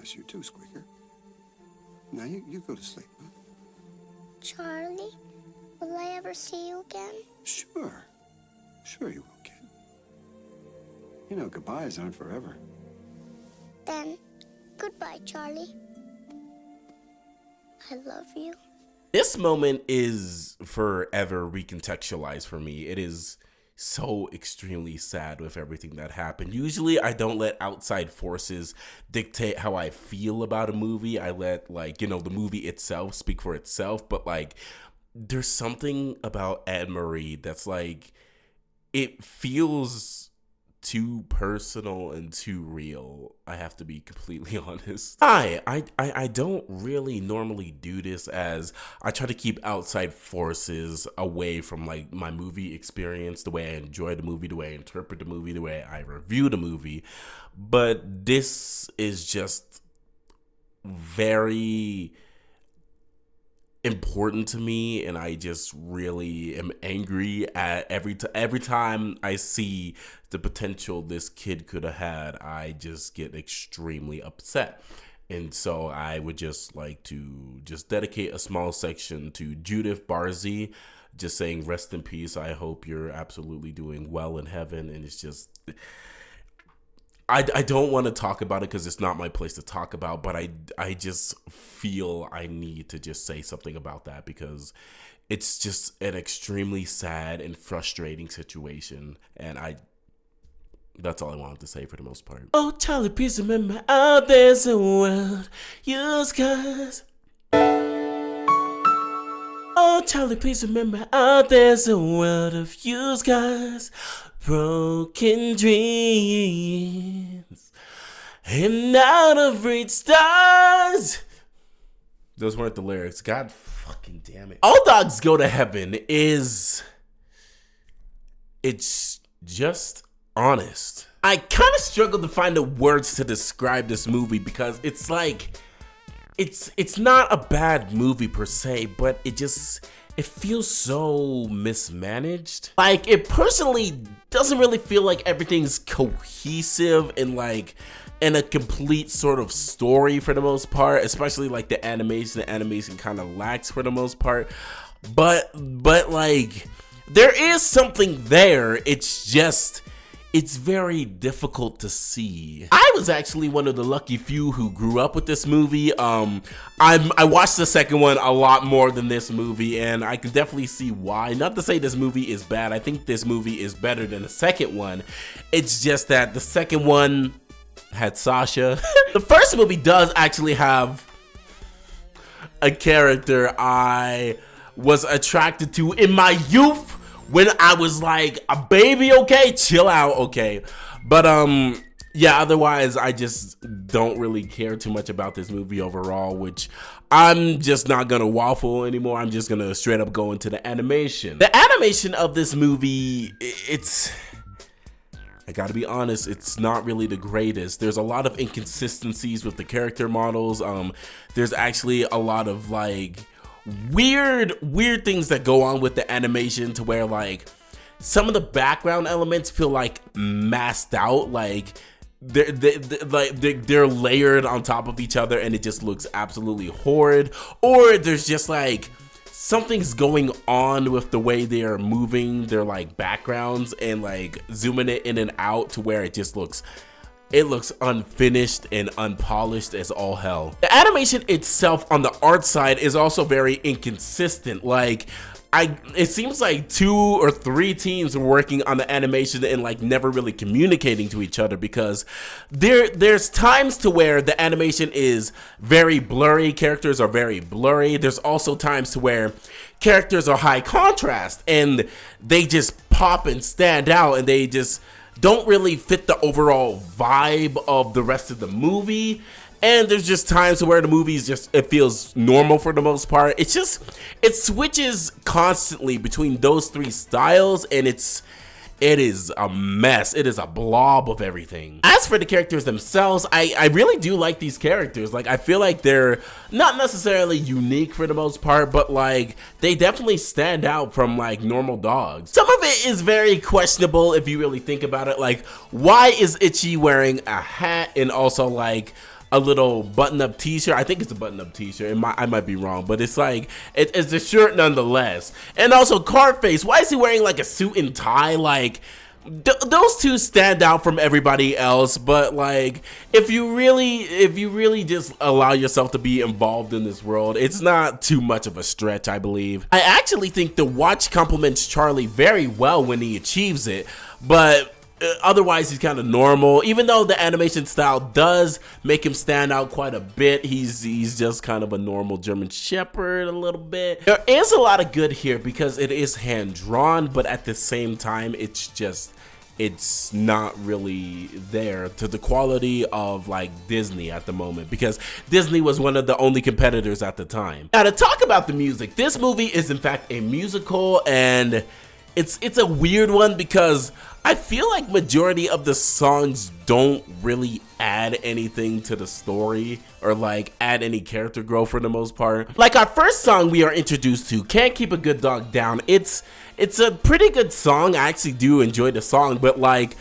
miss you too, Squeaker. Now you go to sleep, huh? Charlie, will I ever see you again? Sure. Sure you will, kid. You know, goodbyes aren't forever. Then, goodbye, Charlie. I love you. This moment is forever recontextualized for me. It is so extremely sad with everything that happened. Usually I don't let outside forces dictate how I feel about a movie. I let, like, you know, the movie itself speak for itself. But like, there's something about Anne-Marie that's like, it feels too personal and too real. I have to be completely honest. I don't really normally do this, as I try to keep outside forces away from like my movie experience, the way I enjoy the movie, the way I interpret the movie, the way I review the movie. But this is just very important to me, and I just really am angry at every time I see the potential this kid could have had. I just get extremely upset. And so I would just like to just dedicate a small section to Judith Barzy, just saying rest in peace. I hope you're absolutely doing well in heaven. And it's just, I don't want to talk about it because it's not my place to talk about, but I just feel I need to just say something about that, because it's just an extremely sad and frustrating situation. And that's all I wanted to say for the most part. Oh, Charlie, please remember, out there's a world, use guys. Oh, Charlie, please remember, out there's a world of use guys. Broken dreams and out of reach stars. Those weren't the lyrics. God fucking damn it. All Dogs Go to Heaven it's just honest. I kind of struggled to find the words to describe this movie, because it's like, it's not a bad movie per se, but it feels so mismanaged. Like, it personally doesn't really feel like everything's cohesive and like in a complete sort of story for the most part, especially like the animation kind of lacks for the most part. But like, there is something there. It's just, it's very difficult to see. I was actually one of the lucky few who grew up with this movie. I watched the second one a lot more than this movie, and I can definitely see why. Not to say this movie is bad. I think this movie is better than the second one. It's just that the second one had Sasha. The first movie does actually have a character I was attracted to in my youth, when I was like a baby. Okay, chill out, okay. But yeah, otherwise I just don't really care too much about this movie overall, which I'm just not gonna waffle anymore. I'm just gonna straight up go into the animation. The animation of this movie, I gotta be honest, it's not really the greatest. There's a lot of inconsistencies with the character models. There's actually a lot of like weird things that go on with the animation, to where like some of the background elements feel like masked out, like they're layered on top of each other, and it just looks absolutely horrid. Or there's just like something's going on with the way they are moving their like backgrounds and like zooming it in and out, to where it just looks unfinished and unpolished as all hell. The animation itself on the art side is also very inconsistent. Like, it seems like 2 or 3 teams were working on the animation and like never really communicating to each other, because there's times to where the animation is very blurry, characters are very blurry. There's also times to where characters are high contrast and they just pop and stand out, and they just don't really fit the overall vibe of the rest of the movie. And there's just times where the movie is just, it feels normal for the most part. It's just, it switches constantly between those 3 styles, and it is a mess. It is a blob of everything. As for the characters themselves, I really do like these characters. Like, I feel like they're not necessarily unique for the most part, but like, they definitely stand out from like normal dogs. Some of it is very questionable if you really think about it. Like, why is Itchy wearing a hat and also like a little button-up t-shirt. I think it's a button-up t-shirt. I might be wrong, but it's like it's a shirt nonetheless. And also Carface, why is he wearing like a suit and tie? Like those two stand out from everybody else, but like if you really just allow yourself to be involved in this world, it's not too much of a stretch, I believe. I actually think the watch complements Charlie very well when he achieves it, but otherwise he's kind of normal. Even though the animation style does make him stand out quite a bit, he's just kind of a normal German Shepherd a little bit. There is a lot of good here because it is hand drawn, but at the same time it's not really there to the quality of like Disney at the moment, because Disney was one of the only competitors at the time. Now, to talk about the music, this movie is in fact a musical, and it's a weird one because I feel like majority of the songs don't really add anything to the story or like add any character growth for the most part. Like our first song we are introduced to, Can't Keep a Good Dog Down. It's a pretty good song. I actually do enjoy the song, but like,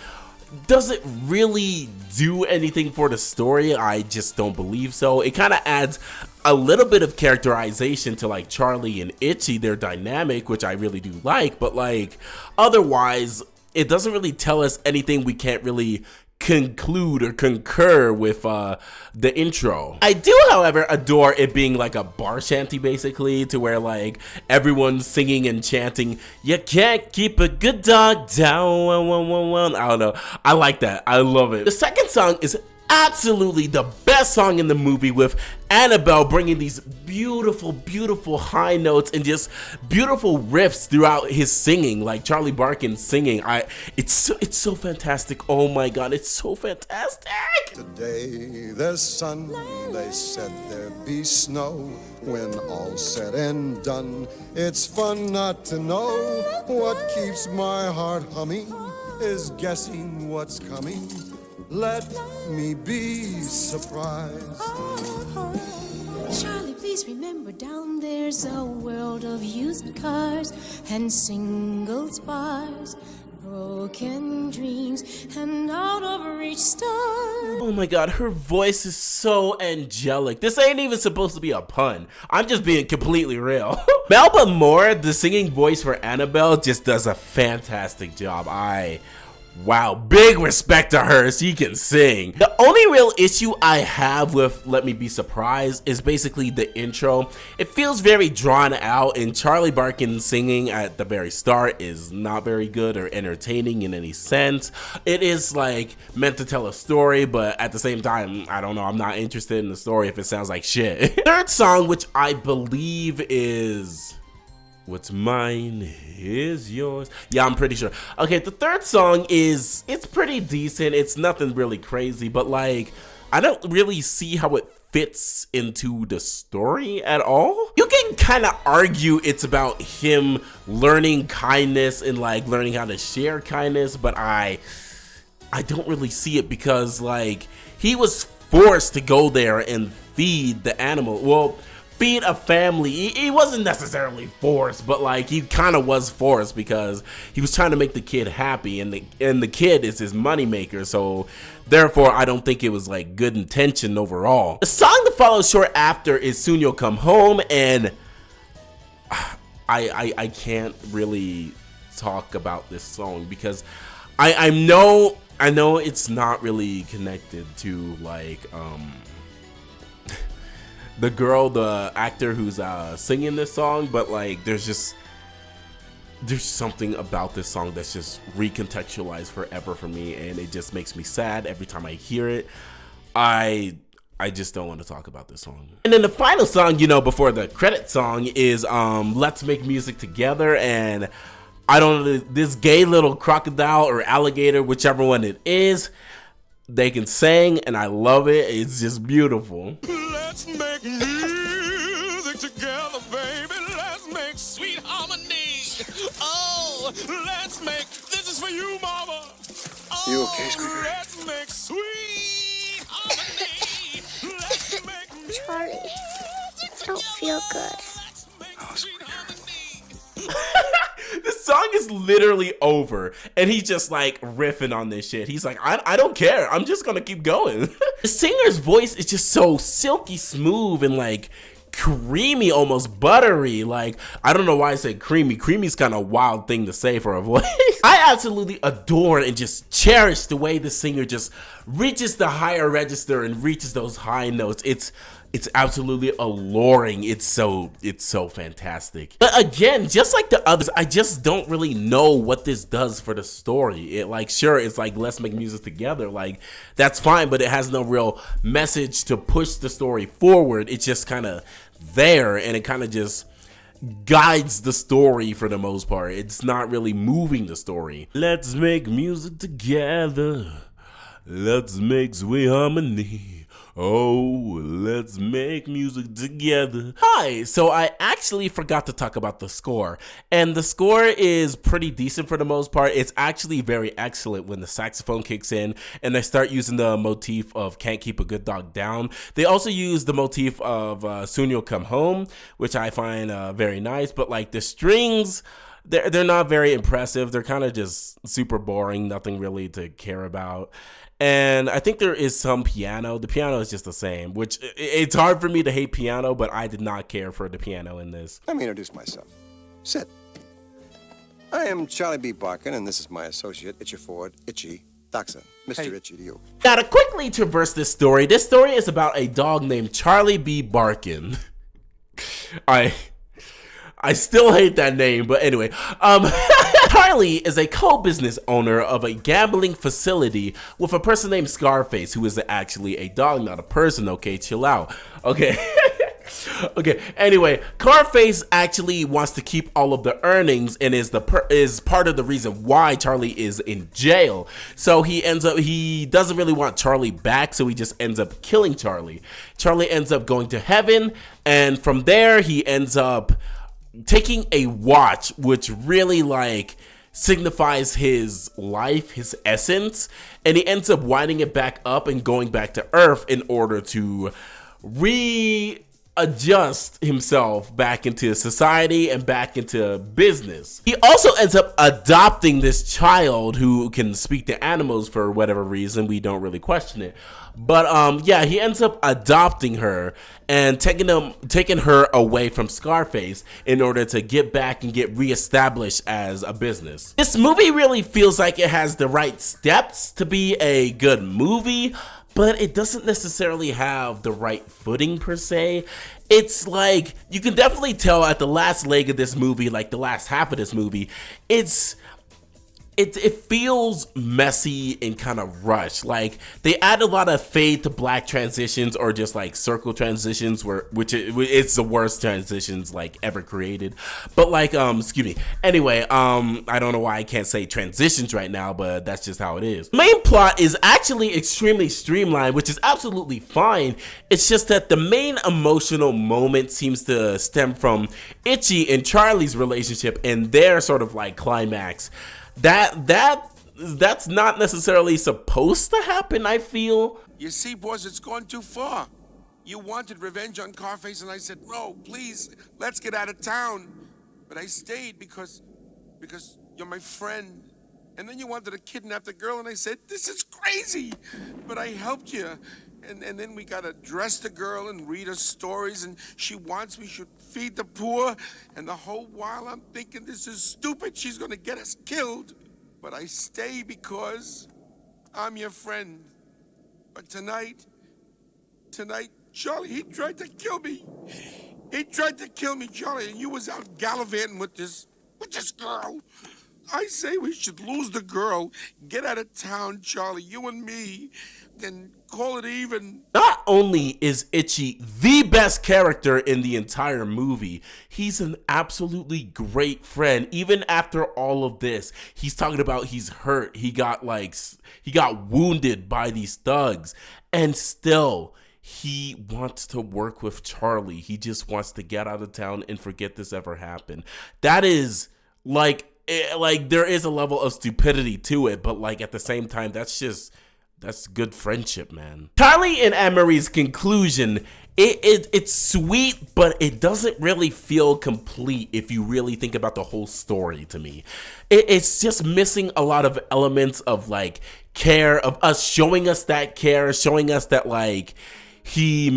does it really do anything for the story? I just don't believe so. It kind of adds a little bit of characterization to like Charlie and Itchy, their dynamic, which I really do like, but like otherwise it doesn't really tell us anything we can't really conclude or concur with the intro. I do, however, adore it being like a bar shanty, basically, to where like everyone's singing and chanting, "You can't keep a good dog down." I don't know. I like that. I love it. The second song is absolutely the best song in the movie, with Annabelle bringing these beautiful high notes and just beautiful riffs throughout his singing, like Charlie Barkin singing. It's so fantastic. Oh my god, it's so fantastic. Today there's sun, they said there'd be snow. When all's said and done, it's fun not to know. What keeps my heart humming is guessing what's coming. Let me be surprised. Charlie, please remember, down there's a world of used cars and single spars, broken dreams, and out of reach stars. Oh my god, her voice is so angelic. This ain't even supposed to be a pun. I'm just being completely real. Melba Moore, the singing voice for Annabelle, just does a fantastic job. Wow, big respect to her. She can sing. The only real issue I have with Let Me Be Surprised is basically the intro. It feels very drawn out, and Charlie Barkin singing at the very start is not very good or entertaining in any sense. It is like meant to tell a story, but at the same time, I don't know, I'm not interested in the story if it sounds like shit. Third song, which I believe is What's Mine Is Yours. Yeah, I'm pretty sure. Okay, the third song it's pretty decent. It's nothing really crazy, but like, I don't really see how it fits into the story at all. You can kind of argue it's about him learning kindness and like learning how to share kindness, but I don't really see it because like he was forced to go there and feed the animal. Well, feed a family. He wasn't necessarily forced, but like he kind of was forced because he was trying to make the kid happy, and the kid is his moneymaker. So therefore, I don't think it was like good intention overall. The song that follows short after is Soon You'll Come Home, and I can't really talk about this song because I know it's not really connected to like the girl, the actor who's singing this song, but like there's something about this song that's just recontextualized forever for me, and it just makes me sad every time I hear it. I just don't want to talk about this song. And then the final song, you know, before the credit song is Let's Make Music Together, and I don't know, this gay little crocodile or alligator, whichever one it is, they can sing, and I love it. It's just beautiful. Let's make music together, baby. Let's make sweet harmony. Oh, let's make, this is for you, mama. Oh, You okay, sweetheart? Let's make sweet harmony. Let's make music Charlie, I don't feel good. Oh, sweetheart. The song is literally over, and he's just like riffing on this shit. He's like, I don't care. I'm just gonna keep going. The singer's voice is just so silky smooth and like creamy, almost buttery. Like, I don't know why I said creamy. Creamy's kind of a wild thing to say for a voice. I absolutely adore and just cherish the way the singer just reaches the higher register and reaches those high notes. It's absolutely alluring. It's so fantastic. But again, just like the others, I just don't really know what this does for the story. It like, sure, it's like, let's make music together. Like, that's fine, but it has no real message to push the story forward. It's just kind of there, and it kind of just guides the story for the most part. It's not really moving the story. Let's make music together. Let's make sweet harmony. Oh, let's make music together. Hi, so I actually forgot to talk about the score. And the score is pretty decent for the most part. It's actually very excellent when the saxophone kicks in and they start using the motif of Can't Keep a Good Dog Down. They also use the motif of Soon You'll Come Home, which I find very nice. But like the strings, they're not very impressive. They're kind of just super boring, nothing really to care about. And I think there is some piano. The piano is just the same, which it's hard for me to hate piano, but I did not care for the piano in this. Let me introduce myself. Sit. I am Charlie B. Barkin, and this is my associate, Itchy Ford, Itchy Dachshund. Mr. Itchy to you. Now, to quickly traverse this story is about a dog named Charlie B. Barkin. I still hate that name, but anyway. Charlie is a co-business owner of a gambling facility with a person named Scarface, who is actually a dog, not a person, okay? Chill out. Okay. Okay, anyway, Scarface actually wants to keep all of the earnings and is part of the reason why Charlie is in jail. So he doesn't really want Charlie back, so he just ends up killing Charlie. Charlie ends up going to heaven, and from there he ends up taking a watch, which really like signifies his life, his essence, and he ends up winding it back up and going back to Earth in order to readjust himself back into society and back into business. He also ends up adopting this child who can speak to animals for whatever reason. We don't really question it. But yeah, he ends up adopting her and taking her away from Scarface in order to get back and get reestablished as a business. This movie really feels like it has the right steps to be a good movie, but it doesn't necessarily have the right footing per se. It's like, you can definitely tell at the last leg of this movie, like the last half of this movie, it feels messy and kind of rushed. Like, they add a lot of fade to black transitions or just like circle transitions, which it's the worst transitions like ever created. But like, excuse me. Anyway, I don't know why I can't say transitions right now, but that's just how it is. The main plot is actually extremely streamlined, which is absolutely fine. It's just that the main emotional moment seems to stem from Itchy and Charlie's relationship and their sort of like climax. That's not necessarily supposed to happen, I feel. You see, boss, it's gone too far. You wanted revenge on Carface, and I said, no, please, let's get out of town. But I stayed because you're my friend. And then you wanted to kidnap the girl, and I said, this is crazy. But I helped you. And then we got to dress the girl and read her stories, and she wants we should feed the poor. And the whole while I'm thinking, this is stupid. She's going to get us killed. But I stay because I'm your friend. But tonight, Charlie, he tried to kill me. He tried to kill me, Charlie, and you was out gallivanting with this girl. I say we should lose the girl, get out of town, Charlie, you and me, and call it even. Not only is Itchy the best character in the entire movie, he's an absolutely great friend. Even after all of this, he's talking about he's hurt. He got wounded by these thugs, and still he wants to work with Charlie. He just wants to get out of town and forget this ever happened. That is like there is a level of stupidity to it, but like at the same time, that's good friendship, man. Charlie and Anne-Marie's conclusion, it's sweet, but it doesn't really feel complete if you really think about the whole story to me. It's just missing a lot of elements of like care, of us showing us that care, showing us that like he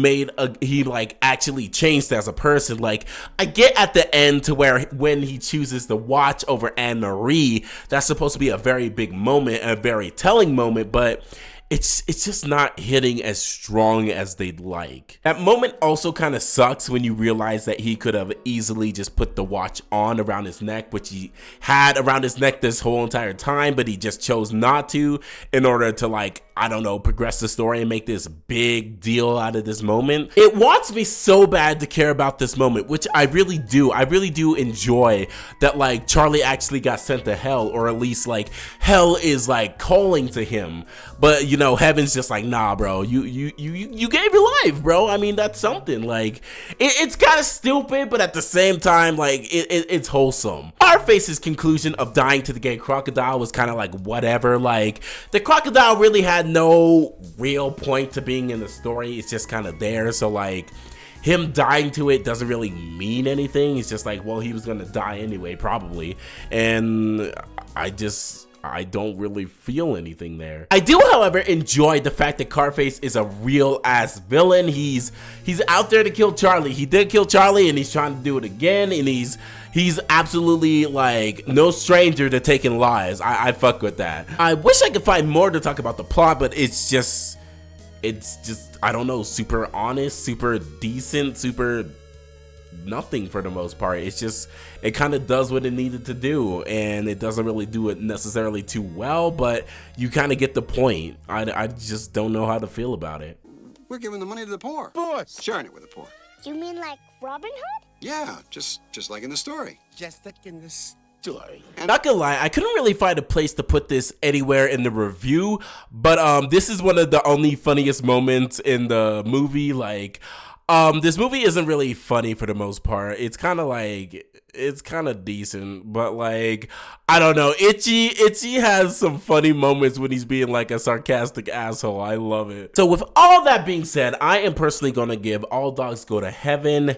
like actually changed as a person. Like, I get at the end to where when he chooses to watch over Anne Marie, that's supposed to be a very big moment, a very telling moment, but it's just not hitting as strong as they'd like. That moment also kind of sucks when you realize that he could have easily just put the watch on around his neck, which he had around his neck this whole entire time, but he just chose not to in order to, like, I don't know, progress the story and make this big deal out of this moment. It wants me so bad to care about this moment, which I really do. I really do enjoy that, like, Charlie actually got sent to hell, or at least like hell is like calling to him. But you know, heaven's just like, nah, bro, you gave your life, bro. I mean, that's something. Like, it's kind of stupid, but at the same time, like, it's wholesome. Scarface's conclusion of dying to the gay crocodile was kind of like whatever. Like, the crocodile really had no real point to being in the story. It's just kind of there. So like, him dying to it doesn't really mean anything. It's just like, well, he was gonna die anyway, probably. And I don't really feel anything there. I do, however, enjoy the fact that Carface is a real ass villain. He's out there to kill Charlie. He did kill Charlie, and he's trying to do it again, and he's absolutely like no stranger to taking lives. I fuck with that. I wish I could find more to talk about the plot, but it's just I don't know, super honest, super decent, super nothing for the most part. It's just, it kind of does what it needed to do, and it doesn't really do it necessarily too well, but you kind of get the point. I just don't know how to feel about it. We're giving the money to the poor. Boss. Sharing it with the poor. You mean like Robin Hood? Yeah, just like in the story. Just like in the story. Not gonna lie, I couldn't really find a place to put this anywhere in the review, but this is one of the only funniest moments in the movie. Like, this movie isn't really funny for the most part. It's kind of like, it's kind of decent, but like, I don't know. Itchy has some funny moments when he's being like a sarcastic asshole. I love it. So with all that being said, I am personally gonna give All Dogs Go to Heaven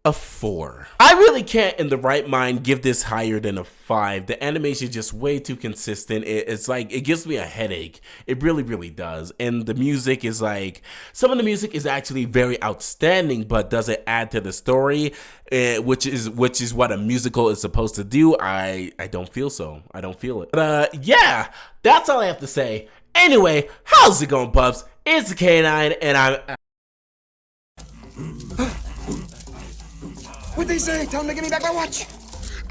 a 4. I really can't in the right mind give this higher than a 5. The animation is just way too consistent. It's like, it gives me a headache. It really, really does. And the music is like, some of the music is actually very outstanding, but does it add to the story? Which is what a musical is supposed to do. I don't feel so. I don't feel it. But yeah, that's all I have to say. Anyway, how's it going, pups? It's the K9, and I'm... What'd they say? Tell them to give me back my watch.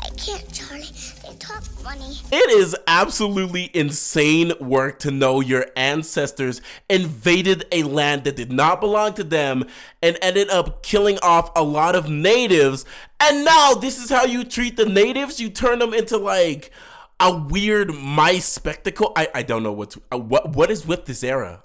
I can't, Charlie. They talk funny. It is absolutely insane work to know your ancestors invaded a land that did not belong to them and ended up killing off a lot of natives. And now this is how you treat the natives? You turn them into like a weird mice spectacle? I don't know what is with this era.